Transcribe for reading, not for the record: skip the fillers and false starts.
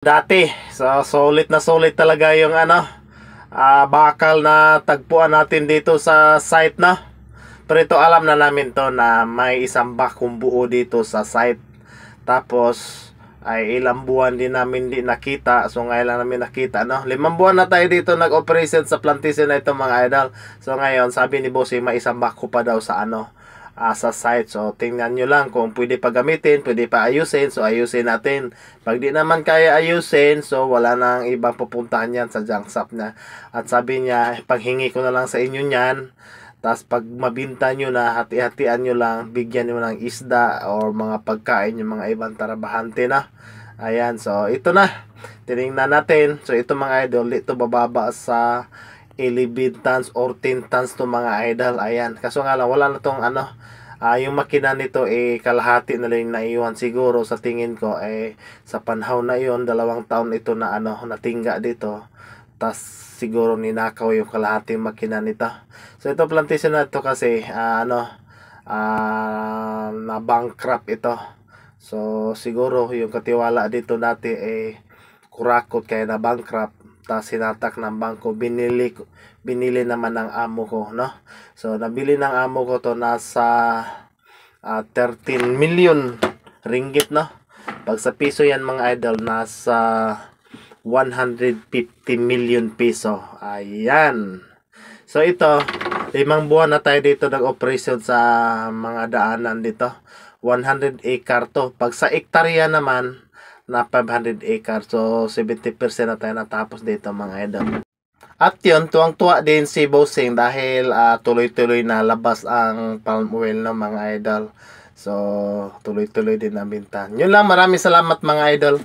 Dati, so sulit talaga yung bakal na tagpuan natin dito sa site na. Pero ito alam na namin to na may isang bakong buo dito sa site. Tapos ay ilang buwan din namin di nakita. So ngayon lang namin nakita, no. 5 buwan na tayo dito nag-operation sa plantation na ito, mga idol. So ngayon sabi ni Bossy may isang bako pa daw sa sa site. So tingnan nyo lang kung pwede pa gamitin, pwede pa ayusin. So ayusin natin. Pag di naman kaya ayusin, so wala nang ibang pupuntahan yan sa junk shop na. At sabi niya, paghingi ko na lang sa inyo yan. Tapos pag mabinta nyo na, hati-hatian nyo lang, bigyan nyo ng isda or mga pagkain yung mga ibang trabahante na. Ayan, so ito na. Tinignan natin. So ito, mga idol, ito bababa sa 11 tons or 10 tons to, mga idol. Ayan, kaso nga lang wala na tong yung makina nito kalahati na lang naiwan siguro sa tingin ko sa panahon na yon, 2 taon ito na natingga dito. Tas siguro ninakaw yung kalahating makina nito. So ito plantation na ito kasi na bankrupt ito. So siguro yung katiwala dito dati kurakot kaya na bankrupt. Tas sinatak ng bangko, binili naman ng amo ko, no. So nabili ng amo ko to nasa 13 million ringgit, no. Pag sa piso yan, mga idol, nasa 150 million peso. Ayan. So ito, 5 buwan na tayo dito nag-operation sa mga daanan dito. 100 acre to. Pag sa hektarya naman, na 500 acre. So 70% na tayo natapos dito, mga idol. At yun, tuwang-tuwa din si Bossing dahil tuloy-tuloy na labas ang palm oil, ng mga idol. So tuloy-tuloy din ang binta. Yun lang, maraming salamat, mga idol.